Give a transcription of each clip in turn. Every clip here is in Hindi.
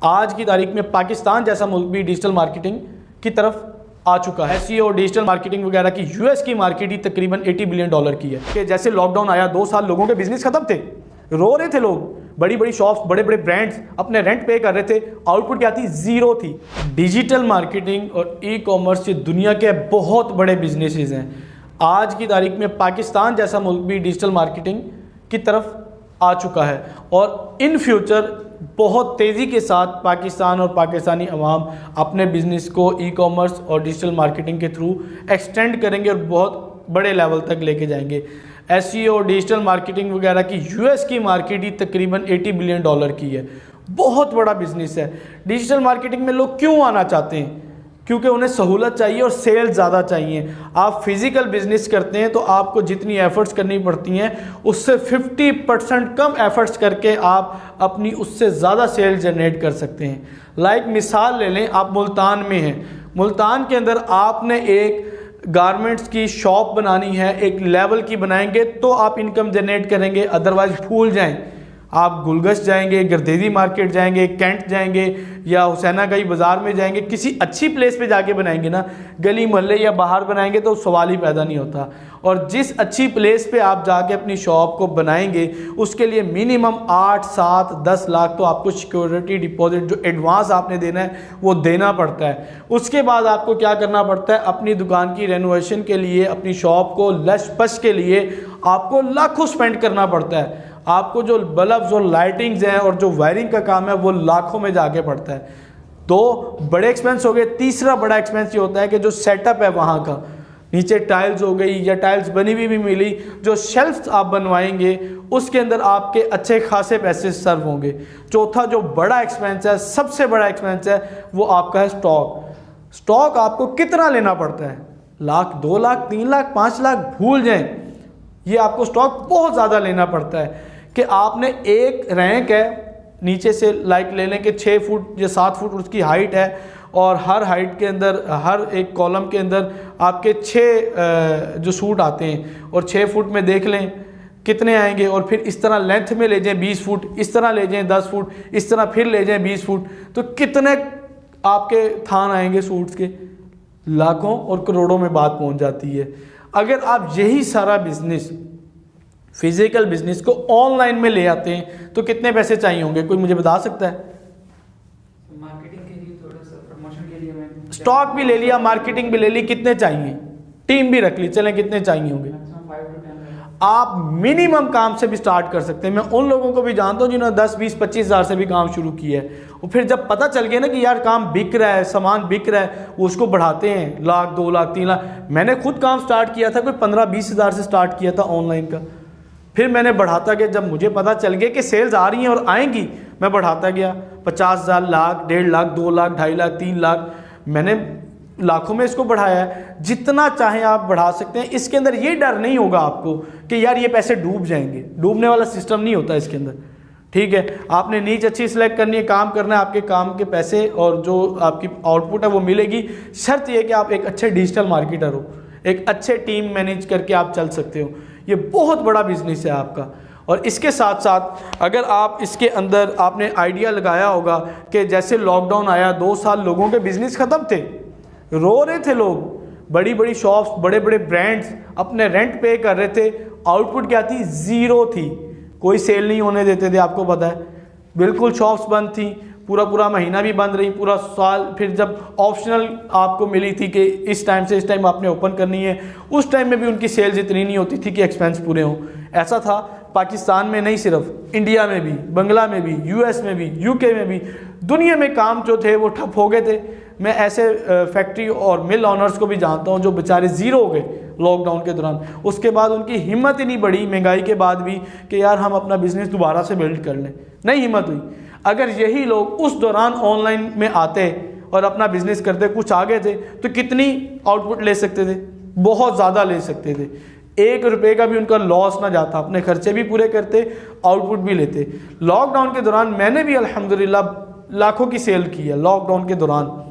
आज की तारीख में पाकिस्तान जैसा मुल्क भी डिजिटल मार्केटिंग की तरफ आ चुका है। एसईओ डिजिटल मार्केटिंग वगैरह की यूएस की मार्केट ही तकरीबन $80 बिलियन की है। कि जैसे लॉकडाउन आया 2 साल लोगों के बिजनेस खत्म थे, रो रहे थे लोग, बड़ी बड़ी शॉप्स, बड़े बड़े ब्रांड्स अपने रेंट पे कर रहे थे, आउटपुट क्या थी? जीरो थी। डिजिटल मार्केटिंग और ई कॉमर्स ये दुनिया के बहुत बड़े बिजनेसेस हैं। आज की तारीख में पाकिस्तान जैसा मुल्क भी डिजिटल मार्केटिंग की तरफ आ चुका है और इन फ्यूचर बहुत तेज़ी के साथ पाकिस्तान और पाकिस्तानी अवाम अपने बिज़नेस को ई कॉमर्स और डिजिटल मार्केटिंग के थ्रू एक्सटेंड करेंगे और बहुत बड़े लेवल तक लेके जाएंगे। एसईओ डिजिटल मार्केटिंग वगैरह की यूएस की मार्केट ही तकरीबन $80 बिलियन की है। बहुत बड़ा बिजनेस है। डिजिटल मार्केटिंग में लोग क्यों आना चाहते हैं? क्योंकि उन्हें सहूलत चाहिए और सेल ज़्यादा चाहिए। आप फिज़िकल बिजनेस करते हैं तो आपको जितनी एफ़र्ट्स करनी पड़ती हैं उससे 50% कम एफ़र्ट्स करके आप अपनी उससे ज़्यादा सेल जनरेट कर सकते हैं। लाइक मिसाल ले लें, आप मुल्तान में हैं, मुल्तान के अंदर आपने एक गारमेंट्स की शॉप बनानी है, एक लेवल की बनाएंगे तो आप इनकम जनरेट करेंगे, अदरवाइज़ भूल जाएँ। आप गुलगश जाएंगे, गर्देदी मार्केट जाएंगे, कैंट जाएंगे या हुसैनागई बाज़ार में जाएंगे, किसी अच्छी प्लेस पे जाके बनाएंगे ना, गली मोहल्ले या बाहर बनाएंगे तो सवाल ही पैदा नहीं होता। और जिस अच्छी प्लेस पे आप जाके अपनी शॉप को बनाएंगे उसके लिए मिनिमम 8, 7, 10 लाख तो आपको सिक्योरिटी डिपॉजिट जो एडवांस आपने देना है वो देना पड़ता है। उसके बाद आपको क्या करना पड़ता है? अपनी दुकान की रेनोवेशन के लिए, अपनी शॉप को लश पश के लिए आपको लाखों स्पेंड करना पड़ता है। आपको जो बल्ब्स और लाइटिंग्स हैं और जो वायरिंग का काम है वो लाखों में जाके पड़ता है। दो बड़े एक्सपेंस हो गए। तीसरा बड़ा एक्सपेंस ये होता है कि जो सेटअप है वहाँ का, नीचे टाइल्स हो गई या टाइल्स बनी हुई भी मिली, जो शेल्फ्स आप बनवाएंगे उसके अंदर आपके अच्छे खासे पैसे सर्व होंगे। चौथा जो बड़ा एक्सपेंस है, सबसे बड़ा एक्सपेंस है, वो आपका है स्टॉक। स्टॉक आपको कितना लेना पड़ता है? लाख, 2 लाख, 3 लाख, 5 लाख, भूल जाएं। ये आपको स्टॉक बहुत ज़्यादा लेना पड़ता है कि आपने एक रैंक है नीचे से, लाइक ले लें कि 6 फुट या 7 फुट उसकी हाइट है और हर हाइट के अंदर, हर एक कॉलम के अंदर आपके 6 जो सूट आते हैं और 6 फुट में देख लें कितने आएंगे। और फिर इस तरह लेंथ में ले जाएं 20 फुट, इस तरह ले जाएं 10 फुट, इस तरह फिर ले जाएं 20 फुट, तो कितने आपके थान आएंगे सूट्स के? लाखों और करोड़ों में बात पहुंच जाती है। अगर आप यही सारा बिजनेस, फिजिकल बिजनेस को ऑनलाइन में ले आते हैं तो कितने पैसे चाहिए होंगे? कोई मुझे बता सकता है? मार्केटिंग के लिए, थोड़ा सा प्रमोशन के लिए, मैं स्टॉक भी ले लिया, मार्केटिंग भी ले ली, कितने चाहिए? टीम भी रख ली, चलें कितने चाहिए होंगे? 5 to 10 आप मिनिमम काम से भी स्टार्ट कर सकते हैं। मैं उन लोगों को भी जानता हूँ जिन्होंने 10, 20, 25 हज़ार से भी काम शुरू किया है और फिर जब पता चल गया ना कि यार काम बिक रहा है, सामान बिक रहा है, वो उसको बढ़ाते हैं, लाख, 2 लाख, 3 लाख। मैंने खुद काम स्टार्ट किया था, कोई 15-20 हज़ार से स्टार्ट किया था ऑनलाइन का। फिर मैंने बढ़ाता गया, जब मुझे पता चल गया कि सेल्स आ रही हैं और आएंगी, मैं बढ़ाता गया 50,000, लाख, 1.5 लाख, 2 लाख, 2.5 लाख, 3 लाख, मैंने लाखों में इसको बढ़ाया है। जितना चाहें आप बढ़ा सकते हैं। इसके अंदर ये डर नहीं होगा आपको कि यार ये पैसे डूब जाएंगे, डूबने वाला सिस्टम नहीं होता इसके अंदर। ठीक है, आपने नीच अच्छी सिलेक्ट करनी है, काम करना है, आपके काम के पैसे और जो आपकी आउटपुट है वो मिलेगी। शर्त यह कि आप एक अच्छे डिजिटल मार्केटर हो, एक अच्छे टीम मैनेज करके आप चल सकते हो। ये बहुत बड़ा बिजनेस है आपका। और इसके साथ साथ अगर आप इसके अंदर आपने आइडिया लगाया होगा कि जैसे लॉकडाउन आया 2 साल लोगों के बिजनेस ख़त्म थे, रो रहे थे लोग, बड़ी बड़ी शॉप्स, बड़े बड़े ब्रांड्स अपने रेंट पे कर रहे थे, आउटपुट क्या थी? ज़ीरो थी। कोई सेल नहीं होने देते थे, आपको पता है, बिल्कुल शॉप्स बंद थी, पूरा महीना भी बंद रही, पूरा साल। फिर जब ऑप्शनल आपको मिली थी कि इस टाइम से इस टाइम आपने ओपन करनी है, उस टाइम में भी उनकी सेल्स इतनी नहीं होती थी कि एक्सपेंस पूरे हों। ऐसा था पाकिस्तान में नहीं, सिर्फ इंडिया में भी, बंगला में भी, यूएस में भी, यूके में भी, दुनिया में काम जो थे वो ठप हो गए थे। मैं ऐसे फैक्ट्री और मिल ऑनर्स को भी जानता हूँ जो बेचारे ज़ीरो हो गए लॉकडाउन के दौरान। उसके बाद उनकी हिम्मत ही नहीं बढ़ी, महंगाई के बाद भी, कि यार हम अपना बिजनेस दोबारा से बिल्ड कर लें, नहीं हिम्मत हुई। अगर यही लोग उस दौरान ऑनलाइन में आते और अपना बिजनेस करते, कुछ आगे थे, तो कितनी आउटपुट ले सकते थे? बहुत ज़्यादा ले सकते थे। 1 रुपये का भी उनका लॉस ना जाता, अपने खर्चे भी पूरे करते, आउटपुट भी लेते। लॉकडाउन के दौरान मैंने भी अल्हम्दुलिल्लाह लाखों की सेल की है लॉकडाउन के दौरान।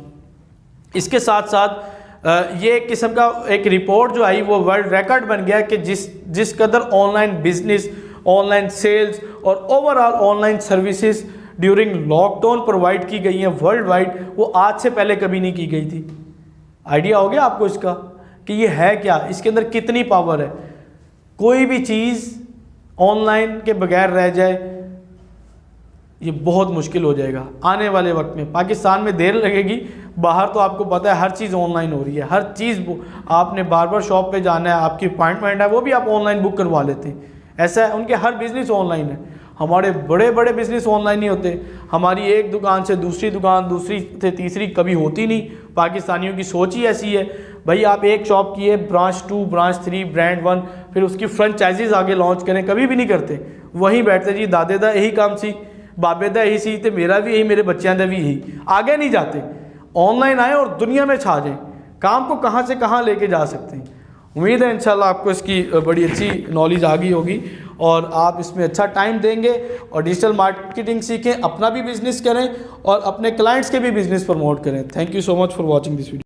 इसके साथ साथ ये एक किस्म का एक रिपोर्ट जो आई वो वर्ल्ड रिकॉर्ड बन गया कि जिस कदर ऑनलाइन बिजनेस, ऑनलाइन सेल्स और overall online services during lockdown provide की गई हैं वर्ल्ड वाइड, वो आज से पहले कभी नहीं की गई थी। आइडिया हो गया आपको इसका कि ये है क्या, इसके अंदर कितनी पावर है। कोई भी चीज़ ऑनलाइन के बगैर रह जाए ये बहुत मुश्किल हो जाएगा आने वाले वक्त में। पाकिस्तान में देर लगेगी, बाहर तो आपको पता है हर चीज़ ऑनलाइन हो रही है, हर चीज़ आपने बार्बर शॉप पे जाना है, आपकी अपॉइंटमेंट है वो भी आप ऑनलाइन बुक करवा लेते हैं। ऐसा है, उनके हर बिज़नेस ऑनलाइन है। हमारे बड़े बड़े बिज़नेस ऑनलाइन नहीं होते, हमारी एक दुकान से दूसरी दुकान, दूसरी से तीसरी कभी होती नहीं। पाकिस्तानियों की सोच ही ऐसी है, भाई आप एक शॉप किए, ब्रांच 2, ब्रांच 3, ब्रांड 1, फिर उसकी फ्रेंचाइजीज आगे लॉन्च करें, कभी भी नहीं करते। वहीं बैठते जी दादे दा यही काम सी, बाबे दा यही सी, तो मेरा भी यही, मेरे बच्चों का भी यही, आगे नहीं जाते। ऑनलाइन आए और दुनिया में छा जाएं, काम को कहाँ से कहाँ लेके जा सकते हैं। उम्मीद है इंशाल्लाह आपको इसकी बड़ी अच्छी नॉलेज आ गई होगी और आप इसमें अच्छा टाइम देंगे और डिजिटल मार्केटिंग सीखें, अपना भी बिजनेस करें और अपने क्लाइंट्स के भी बिजनेस प्रमोट करें। Thank you so much for watching this video.